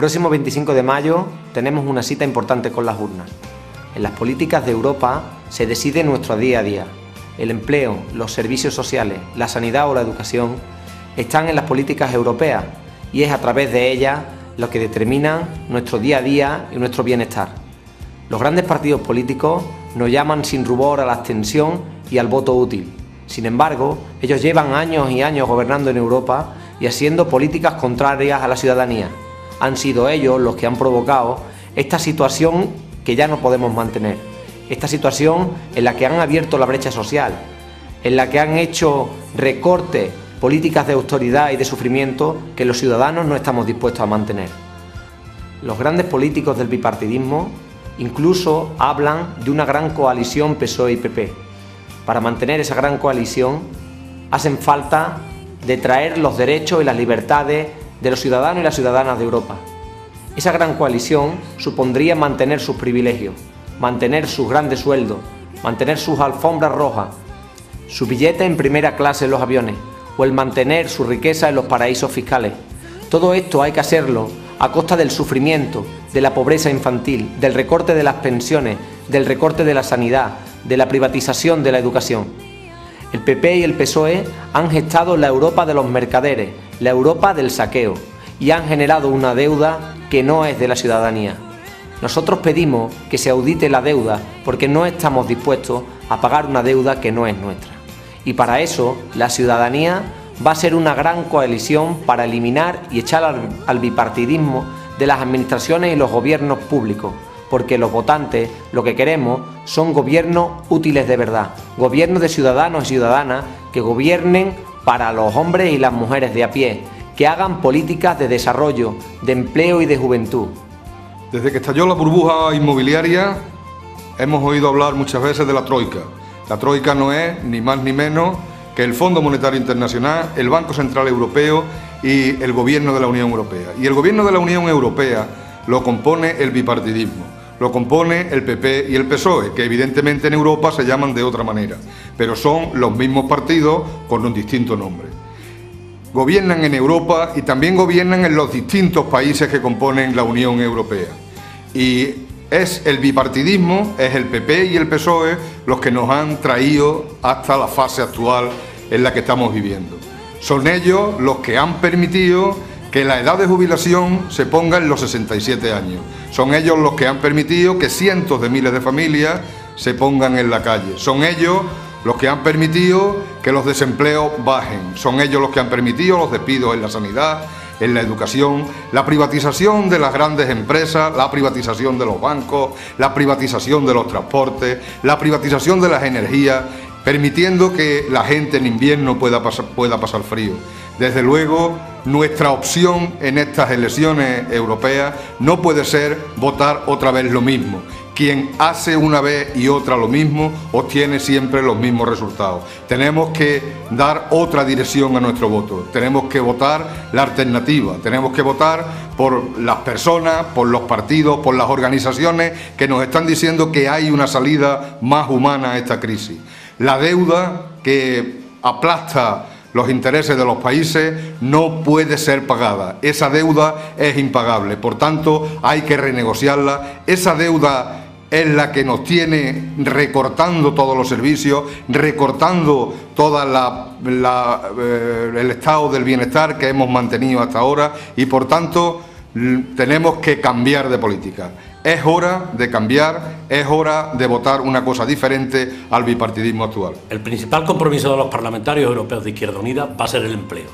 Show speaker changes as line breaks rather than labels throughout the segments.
próximo 25 de mayo tenemos una cita importante con las urnas. En las políticas de Europa se decide nuestro día a día. El empleo, los servicios sociales, la sanidad o la educación están en las políticas europeas y es a través de ellas lo que determinan nuestro día a día y nuestro bienestar. Los grandes partidos políticos nos llaman sin rubor a la abstención y al voto útil. Sin embargo, ellos llevan años y años gobernando en Europa y haciendo políticas contrarias a la ciudadanía. Han sido ellos los que han provocado esta situación que ya no podemos mantener. Esta situación en la que han abierto la brecha social, en la que han hecho recortes, políticas de austeridad y de sufrimiento que los ciudadanos no estamos dispuestos a mantener. Los grandes políticos del bipartidismo incluso hablan de una gran coalición PSOE y PP. Para mantener esa gran coalición hacen falta de traer los derechos y las libertades de los ciudadanos y las ciudadanas de Europa. Esa gran coalición supondría mantener sus privilegios, mantener sus grandes sueldos, mantener sus alfombras rojas, su billete en primera clase en los aviones o el mantener su riqueza en los paraísos fiscales. Todo esto hay que hacerlo a costa del sufrimiento, de la pobreza infantil, del recorte de las pensiones, del recorte de la sanidad, de la privatización de la educación. El PP y el PSOE han gestado la Europa de los mercaderes, la Europa del saqueo, y han generado una deuda que no es de la ciudadanía. Nosotros pedimos que se audite la deuda porque no estamos dispuestos a pagar una deuda que no es nuestra. Y para eso la ciudadanía va a ser una gran coalición para eliminar y echar al bipartidismo de las administraciones y los gobiernos públicos, porque los votantes lo que queremos son gobiernos útiles de verdad, gobiernos de ciudadanos y ciudadanas que gobiernen para los hombres y las mujeres de a pie, que hagan políticas de desarrollo, de empleo y de juventud.
Desde que estalló la burbuja inmobiliaria hemos oído hablar muchas veces de la Troika. La Troika no es ni más ni menos que el Fondo Monetario Internacional, el Banco Central Europeo y el Gobierno de la Unión Europea. Y el Gobierno de la Unión Europea lo compone el bipartidismo, lo compone el PP y el PSOE, que evidentemente en Europa se llaman de otra manera, pero son los mismos partidos con un distinto nombre. Gobiernan en Europa y también gobiernan en los distintos países que componen la Unión Europea. Y es el bipartidismo, es el PP y el PSOE los que nos han traído hasta la fase actual en la que estamos viviendo. Son ellos los que han permitido que la edad de jubilación se ponga en los 67 años. Son ellos los que han permitido que cientos de miles de familias se pongan en la calle. Son ellos los que han permitido que los desempleos bajen. Son ellos los que han permitido los despidos en la sanidad, en la educación, la privatización de las grandes empresas, la privatización de los bancos, la privatización de los transportes, la privatización de las energías, permitiendo que la gente en invierno pueda pasar frío. Desde luego, nuestra opción en estas elecciones europeas no puede ser votar otra vez lo mismo. Quien hace una vez y otra lo mismo obtiene siempre los mismos resultados. Tenemos que dar otra dirección a nuestro voto. Tenemos que votar la alternativa. Tenemos que votar por las personas, por los partidos, por las organizaciones que nos están diciendo que hay una salida más humana a esta crisis. La deuda que aplasta los intereses de los países no puede ser pagada. Esa deuda es impagable, por tanto hay que renegociarla. Esa deuda es la que nos tiene recortando todos los servicios, recortando todo el estado del bienestar que hemos mantenido hasta ahora y por tanto tenemos que cambiar de política. Es hora de cambiar, es hora de votar una cosa diferente al bipartidismo actual.
El principal compromiso de los parlamentarios europeos de Izquierda Unida va a ser el empleo.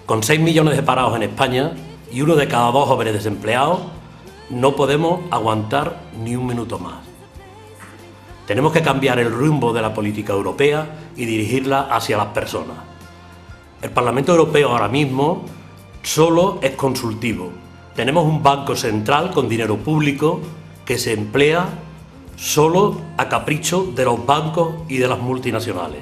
Con 6 millones de parados en España y 1 de cada 2 jóvenes desempleados, no podemos aguantar ni un minuto más. Tenemos que cambiar el rumbo de la política europea y dirigirla hacia las personas. El Parlamento Europeo ahora mismo solo es consultivo. Tenemos un banco central con dinero público que se emplea solo a capricho de los bancos y de las multinacionales.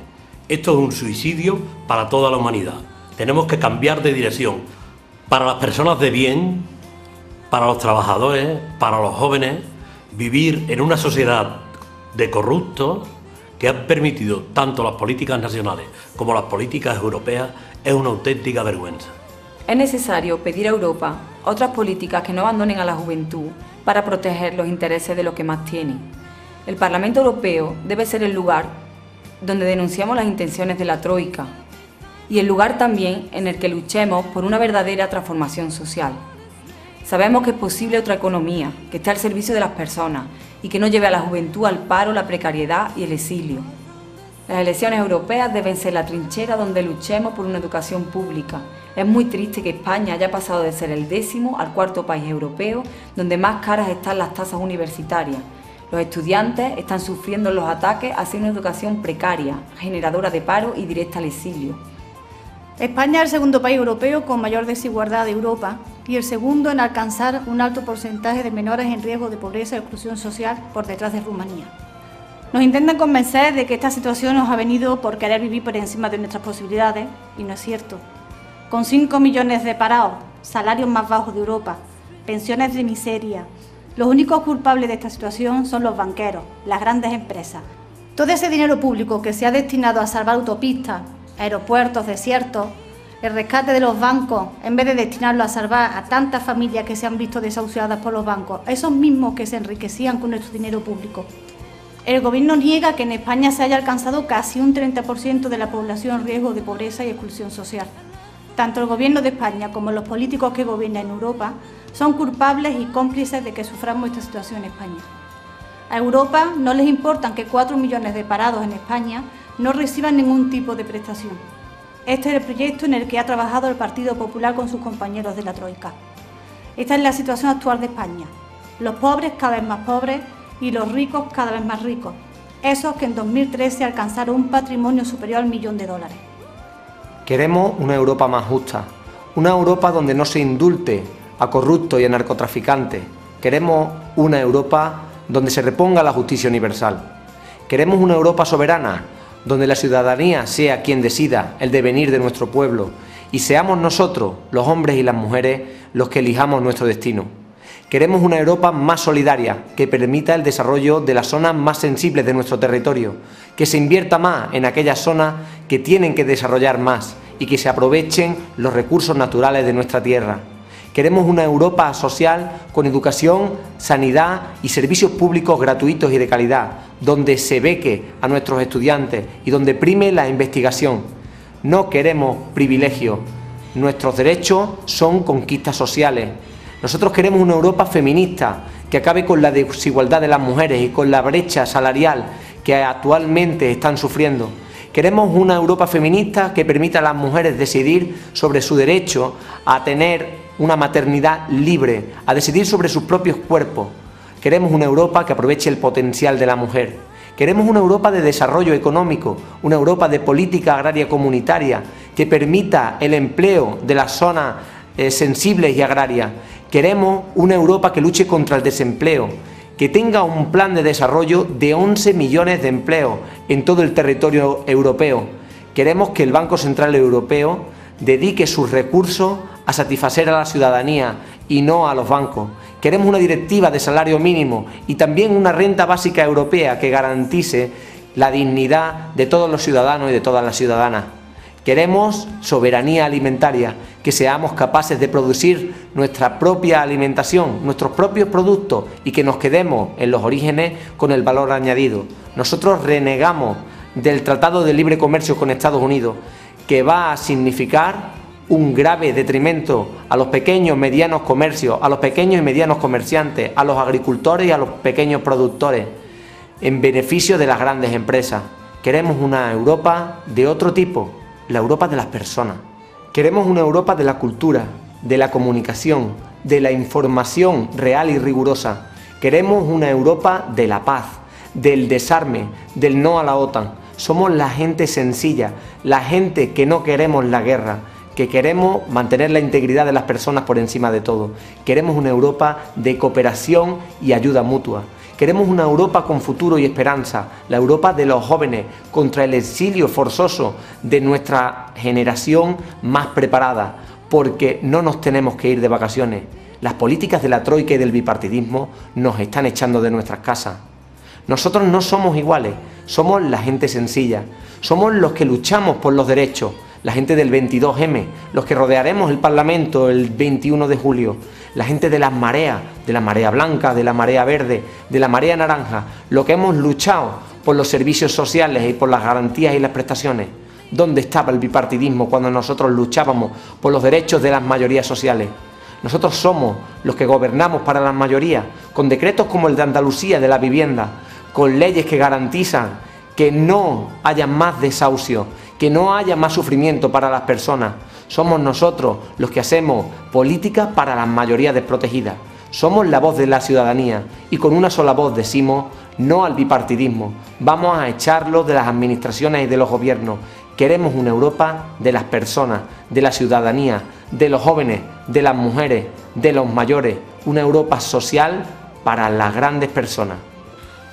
Esto es un suicidio para toda la humanidad. Tenemos que cambiar de dirección. Para las personas de bien, para los trabajadores, para los jóvenes, vivir en una sociedad de corruptos que han permitido tanto las políticas nacionales como las políticas europeas es una auténtica vergüenza.
Es necesario pedir a Europa otras políticas que no abandonen a la juventud para proteger los intereses de los que más tienen. El Parlamento Europeo debe ser el lugar donde denunciamos las intenciones de la Troika y el lugar también en el que luchemos por una verdadera transformación social. Sabemos que es posible otra economía que esté al servicio de las personas y que no lleve a la juventud al paro, la precariedad y el exilio. Las elecciones europeas deben ser la trinchera donde luchemos por una educación pública. Es muy triste que España haya pasado de ser el 10º al 4º país europeo donde más caras están las tasas universitarias. Los estudiantes están sufriendo los ataques hacia una educación precaria, generadora de paro y directa al exilio.
España es el segundo país europeo con mayor desigualdad de Europa y el segundo en alcanzar un alto porcentaje de menores en riesgo de pobreza y exclusión social por detrás de Rumanía. Nos intentan convencer de que esta situación nos ha venido por querer vivir por encima de nuestras posibilidades y no es cierto. Con 5 millones de parados, salarios más bajos de Europa, pensiones de miseria, los únicos culpables de esta situación son los banqueros, las grandes empresas. Todo ese dinero público que se ha destinado a salvar autopistas, aeropuertos, desiertos, el rescate de los bancos, en vez de destinarlo a salvar a tantas familias que se han visto desahuciadas por los bancos, a esos mismos que se enriquecían con nuestro dinero público. El Gobierno niega que en España se haya alcanzado casi un 30% de la población en riesgo de pobreza y exclusión social. Tanto el Gobierno de España como los políticos que gobiernan en Europa son culpables y cómplices de que suframos esta situación en España. A Europa no les importa que 4 millones de parados en España no reciban ningún tipo de prestación. Este es el proyecto en el que ha trabajado el Partido Popular con sus compañeros de la Troika. Esta es la situación actual de España. Los pobres cada vez más pobres y los ricos cada vez más ricos. Esos que en 2013 alcanzaron un patrimonio superior al $1 millón.
Queremos una Europa más justa, una Europa donde no se indulte a corruptos y a narcotraficantes. Queremos una Europa donde se reponga la justicia universal. Queremos una Europa soberana, donde la ciudadanía sea quien decida el devenir de nuestro pueblo y seamos nosotros, los hombres y las mujeres, los que elijamos nuestro destino. Queremos una Europa más solidaria, que permita el desarrollo de las zonas más sensibles de nuestro territorio, que se invierta más en aquellas zonas que tienen que desarrollar más y que se aprovechen los recursos naturales de nuestra tierra. Queremos una Europa social con educación, sanidad y servicios públicos gratuitos y de calidad, donde se beque a nuestros estudiantes y donde prime la investigación. No queremos privilegios, nuestros derechos son conquistas sociales. Nosotros queremos una Europa feminista que acabe con la desigualdad de las mujeres y con la brecha salarial que actualmente están sufriendo. Queremos una Europa feminista que permita a las mujeres decidir sobre su derecho a tener una maternidad libre, a decidir sobre sus propios cuerpos. Queremos una Europa que aproveche el potencial de la mujer. Queremos una Europa de desarrollo económico, una Europa de política agraria comunitaria que permita el empleo de las zonas sensibles y agrarias. Queremos una Europa que luche contra el desempleo, que tenga un plan de desarrollo de 11 millones de empleos en todo el territorio europeo. Queremos que el Banco Central Europeo dedique sus recursos a satisfacer a la ciudadanía y no a los bancos. Queremos una directiva de salario mínimo y también una renta básica europea que garantice la dignidad de todos los ciudadanos y de todas las ciudadanas. Queremos soberanía alimentaria, que seamos capaces de producir nuestra propia alimentación, nuestros propios productos y que nos quedemos en los orígenes con el valor añadido. Nosotros renegamos del Tratado de Libre Comercio con Estados Unidos, que va a significar un grave detrimento a los pequeños y medianos comercios, a los pequeños y medianos comerciantes, a los agricultores y a los pequeños productores, en beneficio de las grandes empresas. Queremos una Europa de otro tipo, la Europa de las personas. Queremos una Europa de la cultura, de la comunicación, de la información real y rigurosa. Queremos una Europa de la paz, del desarme, del no a la OTAN. Somos la gente sencilla, la gente que no queremos la guerra, que queremos mantener la integridad de las personas por encima de todo. Queremos una Europa de cooperación y ayuda mutua. Queremos una Europa con futuro y esperanza, la Europa de los jóvenes, contra el exilio forzoso de nuestra generación más preparada, porque no nos tenemos que ir de vacaciones. Las políticas de la Troika y del bipartidismo nos están echando de nuestras casas. Nosotros no somos iguales, somos la gente sencilla, somos los que luchamos por los derechos, la gente del 22M, los que rodearemos el Parlamento el 21 de julio, la gente de las mareas, de la marea blanca, de la marea verde, de la marea naranja, lo que hemos luchado por los servicios sociales y por las garantías y las prestaciones. ¿Dónde estaba el bipartidismo cuando nosotros luchábamos por los derechos de las mayorías sociales? Nosotros somos los que gobernamos para las mayorías, con decretos como el de Andalucía de la vivienda, con leyes que garantizan que no haya más desahucio, que no haya más sufrimiento para las personas. Somos nosotros los que hacemos política para las mayorías desprotegidas. Somos la voz de la ciudadanía y con una sola voz decimos no al bipartidismo. Vamos a echarlo de las administraciones y de los gobiernos. Queremos una Europa de las personas, de la ciudadanía, de los jóvenes, de las mujeres, de los mayores. Una Europa social para las grandes personas.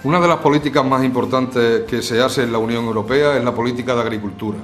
Una de las políticas más importantes que se hace en la Unión Europea es la política de agricultura.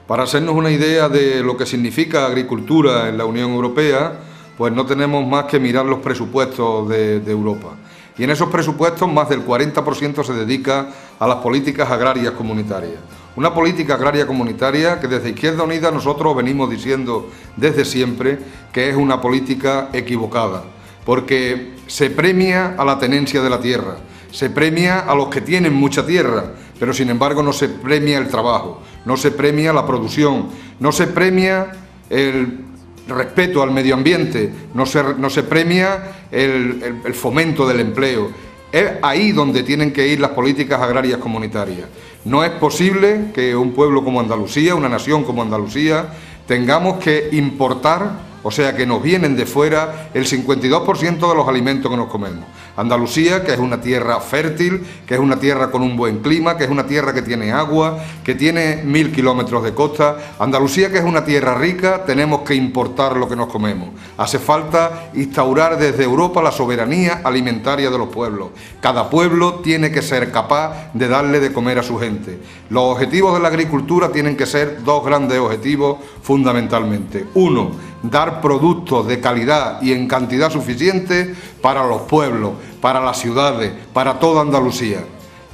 Para hacernos una idea de lo que significa agricultura en la Unión Europea, pues no tenemos más que mirar los presupuestos de Europa. Y en esos presupuestos más del 40% se dedica a las políticas agrarias comunitarias. Una política agraria comunitaria que desde Izquierda Unida nosotros venimos diciendo desde siempre que es una política equivocada, porque se premia a la tenencia de la tierra, se premia a los que tienen mucha tierra, pero sin embargo no se premia el trabajo, no se premia la producción, no se premia el respeto al medio ambiente, no se premia el fomento del empleo. Es ahí donde tienen que ir las políticas agrarias comunitarias. No es posible que un pueblo como Andalucía, una nación como Andalucía, tengamos que importar, o sea que nos vienen de fuera el 52% de los alimentos que nos comemos. Andalucía, que es una tierra fértil, que es una tierra con un buen clima, que es una tierra que tiene agua, que tiene 1000 kilómetros de costa. Andalucía, que es una tierra rica, tenemos que importar lo que nos comemos. Hace falta instaurar desde Europa la soberanía alimentaria de los pueblos. Cada pueblo tiene que ser capaz de darle de comer a su gente. Los objetivos de la agricultura tienen que ser dos grandes objetivos fundamentalmente. Uno, dar productos de calidad y en cantidad suficiente para los pueblos, para las ciudades, para toda Andalucía.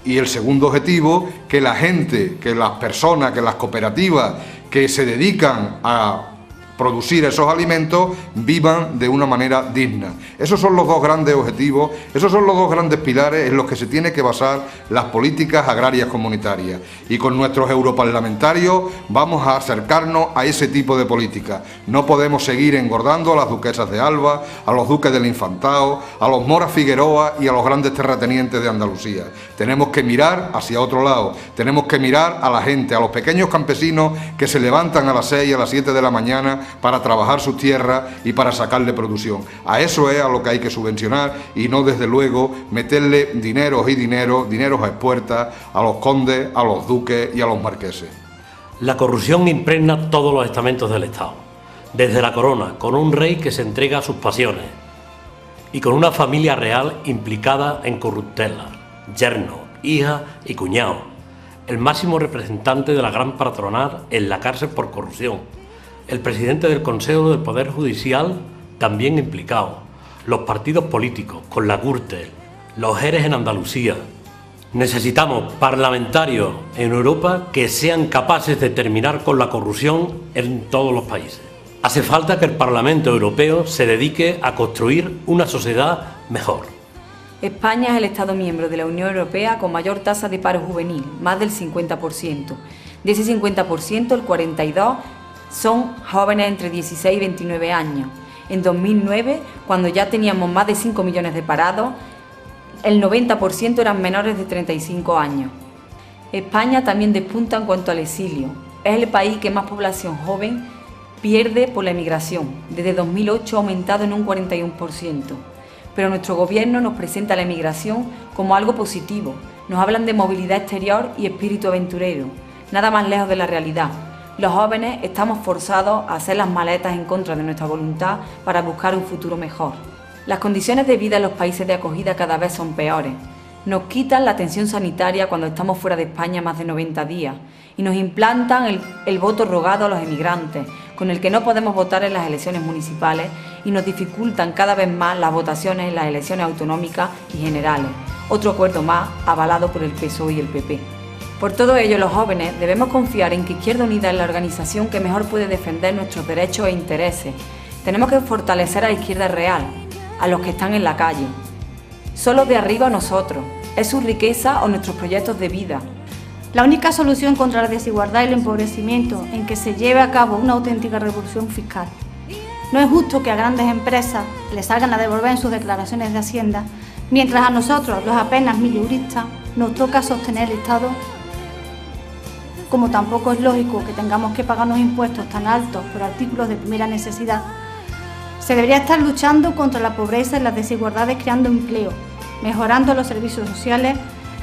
Y el segundo objetivo, que la gente, que las personas, que las cooperativas que se dedican a producir esos alimentos vivan de una manera digna. Esos son los dos grandes objetivos, esos son los dos grandes pilares en los que se tiene que basar las políticas agrarias comunitarias. Y con nuestros europarlamentarios vamos a acercarnos a ese tipo de políticas. No podemos seguir engordando a las duquesas de Alba, a los duques del Infantado, a los Mora Figueroa y a los grandes terratenientes de Andalucía. Tenemos que mirar hacia otro lado, tenemos que mirar a la gente, a los pequeños campesinos que se levantan a las 6 y a las 7 de la mañana para trabajar sus tierras y para sacarle producción. A eso es a lo que hay que subvencionar y no desde luego meterle dineros a expuertas a los condes, a los duques y a los marqueses.
La corrupción impregna todos los estamentos del Estado, desde la corona, con un rey que se entrega a sus pasiones y con una familia real implicada en corruptelas, yerno, hija y cuñado, el máximo representante de la gran patronal en la cárcel por corrupción, el presidente del Consejo del Poder Judicial también implicado, los partidos políticos con la Gürtel, los ERES en Andalucía. Necesitamos parlamentarios en Europa que sean capaces de terminar con la corrupción en todos los países. Hace falta que el Parlamento Europeo se dedique a construir una sociedad mejor.
España es el Estado miembro de la Unión Europea con mayor tasa de paro juvenil, más del 50%. De ese 50%, el 42% son jóvenes entre 16 y 29 años. En 2009, cuando ya teníamos más de 5 millones de parados, el 90% eran menores de 35 años. España también despunta en cuanto al exilio. Es el país que más población joven pierde por la emigración. Desde 2008 ha aumentado en un 41%. Pero nuestro gobierno nos presenta la emigración como algo positivo. Nos hablan de movilidad exterior y espíritu aventurero. Nada más lejos de la realidad. Los jóvenes estamos forzados a hacer las maletas en contra de nuestra voluntad para buscar un futuro mejor. Las condiciones de vida en los países de acogida cada vez son peores. Nos quitan la atención sanitaria cuando estamos fuera de España más de 90 días y nos implantan el voto rogado a los emigrantes, con el que no podemos votar en las elecciones municipales y nos dificultan cada vez más las votaciones en las elecciones autonómicas y generales. Otro acuerdo más avalado por el PSOE y el PP. Por todo ello, los jóvenes debemos confiar en que Izquierda Unida es la organización que mejor puede defender nuestros derechos e intereses. Tenemos que fortalecer a la izquierda real, a los que están en la calle. Solo de arriba a nosotros, es su riqueza o nuestros proyectos de vida.
La única solución contra la desigualdad y el empobrecimiento en que se lleve a cabo una auténtica revolución fiscal. No es justo que a grandes empresas les salgan a devolver en sus declaraciones de Hacienda, mientras a nosotros, los apenas mileuristas, nos toca sostener el Estado, como tampoco es lógico que tengamos que pagar unos impuestos tan altos por artículos de primera necesidad. Se debería estar luchando contra la pobreza y las desigualdades, creando empleo, mejorando los servicios sociales,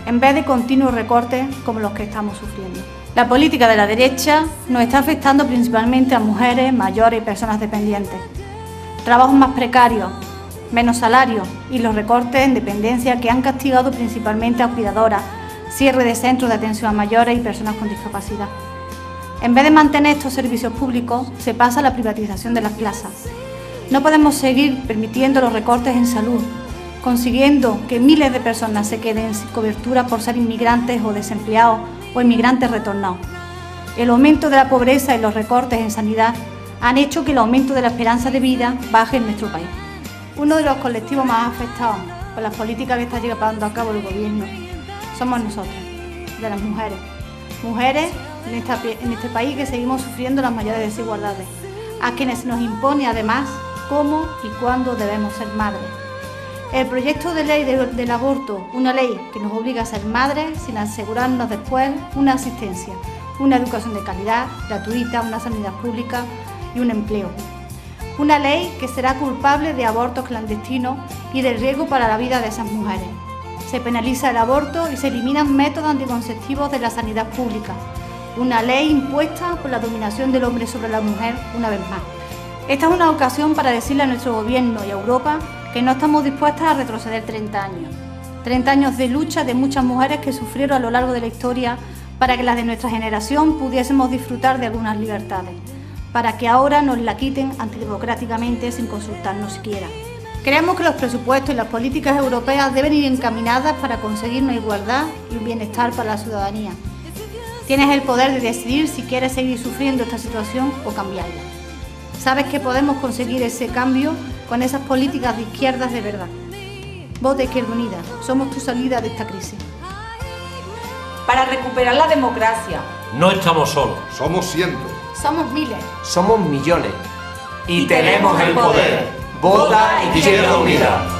en vez de continuos recortes como los que estamos sufriendo. La política de la derecha nos está afectando principalmente a mujeres, mayores y personas dependientes. Trabajos más precarios, menos salarios y los recortes en dependencia que han castigado principalmente a cuidadoras, cierre de centros de atención a mayores y personas con discapacidad. En vez de mantener estos servicios públicos, se pasa a la privatización de las plazas. No podemos seguir permitiendo los recortes en salud, consiguiendo que miles de personas se queden sin cobertura por ser inmigrantes o desempleados o inmigrantes retornados. El aumento de la pobreza y los recortes en sanidad han hecho que el aumento de la esperanza de vida baje en nuestro país. Uno de los colectivos más afectados por las políticas que está llevando a cabo el Gobierno somos nosotras, de las mujeres. Mujeres en este país que seguimos sufriendo las mayores desigualdades, a quienes se nos impone además cómo y cuándo debemos ser madres. El proyecto de ley del aborto, una ley que nos obliga a ser madres sin asegurarnos después una asistencia, una educación de calidad, gratuita, una sanidad pública y un empleo. Una ley que será culpable de abortos clandestinos y del riesgo para la vida de esas mujeres. Se penaliza el aborto y se eliminan métodos anticonceptivos de la sanidad pública. Una ley impuesta por la dominación del hombre sobre la mujer una vez más. Esta es una ocasión para decirle a nuestro Gobierno y a Europa que no estamos dispuestas a retroceder 30 años. 30 años de lucha de muchas mujeres que sufrieron a lo largo de la historia para que las de nuestra generación pudiésemos disfrutar de algunas libertades, para que ahora nos la quiten antidemocráticamente sin consultarnos siquiera. Creemos que los presupuestos y las políticas europeas deben ir encaminadas para conseguir una igualdad y un bienestar para la ciudadanía. Tienes el poder de decidir si quieres seguir sufriendo esta situación o cambiarla. Sabes que podemos conseguir ese cambio con esas políticas de izquierdas de verdad. Vota Izquierda Unida, somos tu salida de esta crisis.
Para recuperar la democracia.
No estamos solos.
Somos cientos.
Somos miles.
Somos millones.
Y tenemos el poder.
Vota Izquierda Unida.